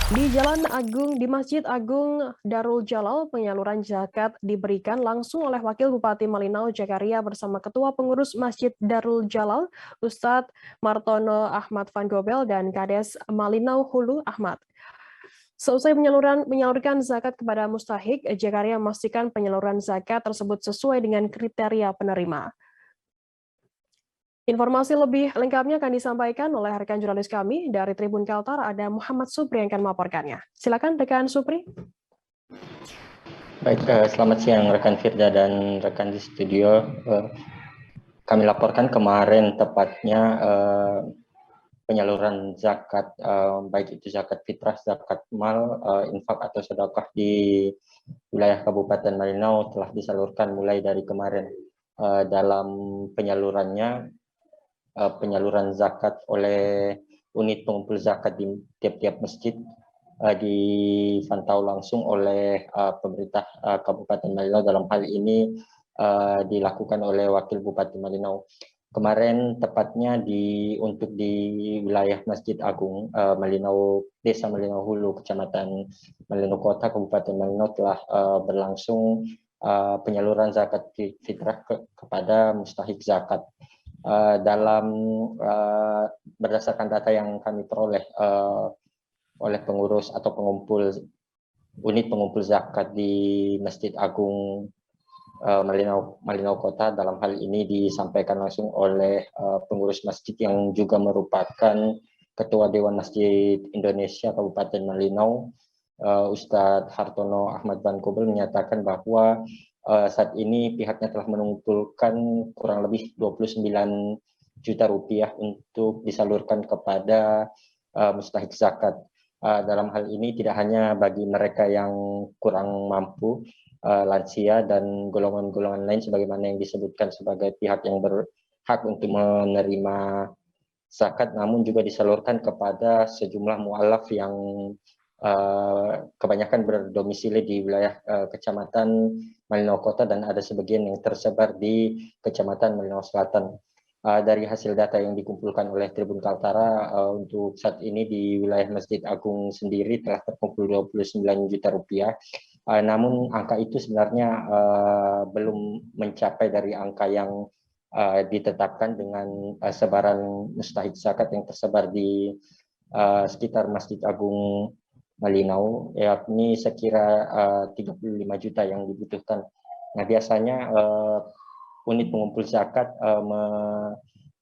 Di Masjid Agung Darul Jalal, penyaluran zakat diberikan langsung oleh Wakil Bupati Malinau Jakaria bersama Ketua Pengurus Masjid Darul Jalal, Ustadz Martono Ahmad Van Gobel dan Kades Malinau Hulu Ahmad. Seusai menyalurkan zakat kepada mustahik, Jakaria memastikan penyaluran zakat tersebut sesuai dengan kriteria penerima. Informasi lebih lengkapnya akan disampaikan oleh rekan jurnalis kami dari Tribun Kaltar, ada Muhammad Supri yang akan melaporkannya. Silakan rekan Supri. Baik, selamat siang rekan Firda dan rekan di studio. Kami laporkan kemarin tepatnya penyaluran zakat, baik itu zakat fitrah, zakat mal, infak atau sedekah di wilayah Kabupaten Malinau telah disalurkan mulai dari kemarin. Dalam penyalurannya, penyaluran zakat oleh unit pengumpul zakat di tiap-tiap masjid dipantau langsung oleh pemerintah Kabupaten Malinau. Dalam hal ini dilakukan oleh Wakil Bupati Malinau. Kemarin tepatnya untuk di wilayah Masjid Agung Malinau, Desa Malinau Hulu, Kecamatan Malinau Kota, Kabupaten Malinau telah berlangsung penyaluran zakat fitrah kepada mustahik zakat. Berdasarkan data yang kami peroleh oleh pengurus atau unit pengumpul zakat di Masjid Agung Malinau Kota, dalam hal ini disampaikan langsung oleh pengurus masjid yang juga merupakan Ketua Dewan Masjid Indonesia Kabupaten Malinau, Ustadz Hartono Ahmad Van Gobel, menyatakan bahwa saat ini pihaknya telah mengumpulkan kurang lebih 29 juta rupiah untuk disalurkan kepada mustahik zakat. Dalam hal ini tidak hanya bagi mereka yang kurang mampu, lansia dan golongan-golongan lain sebagaimana yang disebutkan sebagai pihak yang berhak untuk menerima zakat, namun juga disalurkan kepada sejumlah mualaf yang kebanyakan berdomisili di wilayah Kecamatan Malinau Kota dan ada sebagian yang tersebar di Kecamatan Malinau Selatan. Dari hasil data yang dikumpulkan oleh Tribun Kaltara, untuk saat ini di wilayah Masjid Agung sendiri telah terkumpul 29 juta rupiah. Namun angka itu sebenarnya belum mencapai dari angka yang ditetapkan dengan sebaran mustahik zakat yang tersebar di sekitar Masjid Agung Malinau, yakni sekira 35 juta yang dibutuhkan. Nah, biasanya unit pengumpul zakat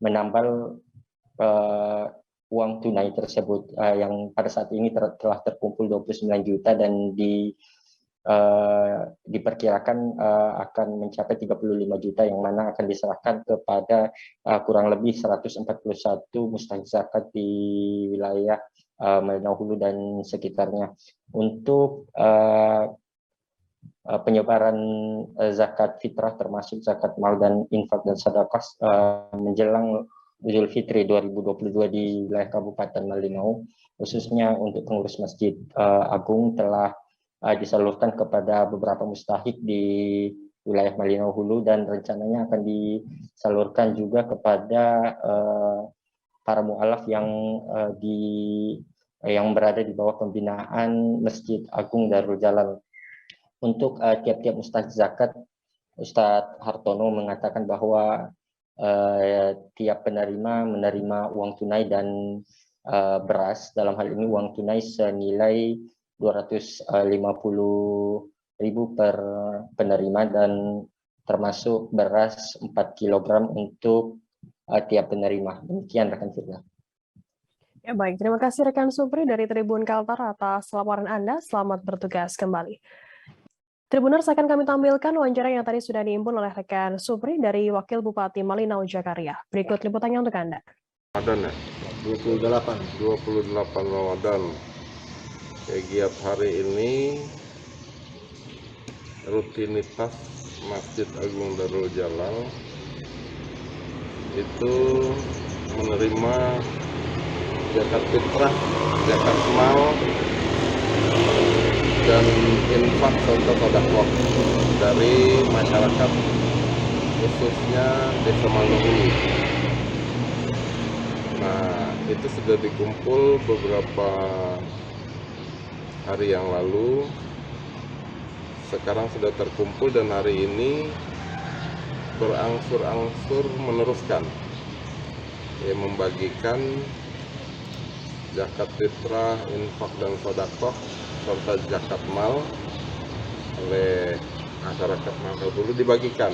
menambal uang tunai tersebut yang pada saat ini telah terkumpul 29 juta dan diperkirakan akan mencapai 35 juta yang mana akan diserahkan kepada kurang lebih 141 mustahik zakat di wilayah Malinau Hulu dan sekitarnya. Untuk penyebaran zakat fitrah termasuk zakat mal dan infak dan sedekah menjelang Idul Fitri 2022 di wilayah Kabupaten Malinau, khususnya untuk pengurus Masjid Agung telah disalurkan kepada beberapa mustahik di wilayah Malinau Hulu dan rencananya akan disalurkan juga kepada para mualaf yang berada di bawah pembinaan Masjid Agung Darul Jalal. Untuk tiap-tiap mustahik zakat, Ustadz Hartono mengatakan bahwa tiap penerima menerima uang tunai dan beras. Dalam hal ini uang tunai senilai 250.000 per penerima dan termasuk beras 4 kg untuk tiap penerima. Demikian rekan Firda. Ya baik, terima kasih rekan Supri dari Tribun Kaltar atas laporan Anda. Selamat bertugas kembali. Tribuners, akan kami tampilkan wawancara yang tadi sudah diimpun oleh rekan Supri dari Wakil Bupati Malinau Jakaria. Berikut liputannya untuk Anda. Ramadan ya, 28 Ramadan. Giat hari ini rutinitas Masjid Agung Darul Jalal itu menerima zakat fitrah, zakat mal, dan infak serta sedekah dari masyarakat khususnya Desa Malinau Hulu. Nah, itu sudah dikumpul beberapa hari yang lalu. Sekarang sudah terkumpul dan hari ini berangsur-angsur meneruskan, membagikan zakat fitrah, infak dan sedekah serta zakat mal oleh masyarakat Mangkal Hulu dibagikan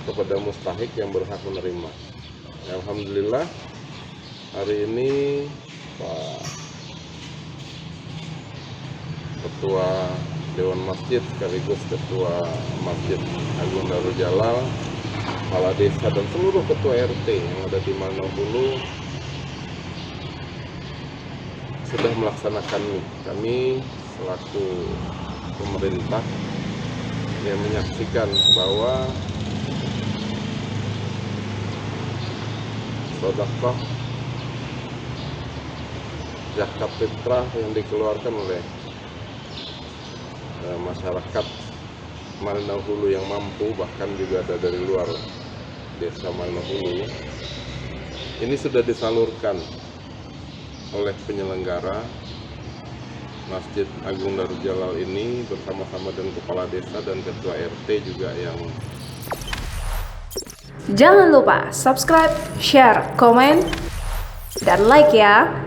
kepada mustahik yang berhak menerima. Alhamdulillah hari ini Pak Ketua Dewan Masjid sekaligus Ketua Masjid Agung Darul Jalal, Kepala Desa dan seluruh Ketua RT yang ada di Malino Hulu sudah melaksanakan. Kami selaku pemerintah yang menyaksikan bahwa sedekah zakat fitrah yang dikeluarkan oleh masyarakat Malino Hulu yang mampu, bahkan juga ada dari luar desa Malino Hulu, ini sudah disalurkan oleh penyelenggara Masjid Agung Darul Jalal ini bersama-sama dengan kepala desa dan ketua RT juga yang. Jangan lupa subscribe, share, komen, dan like ya.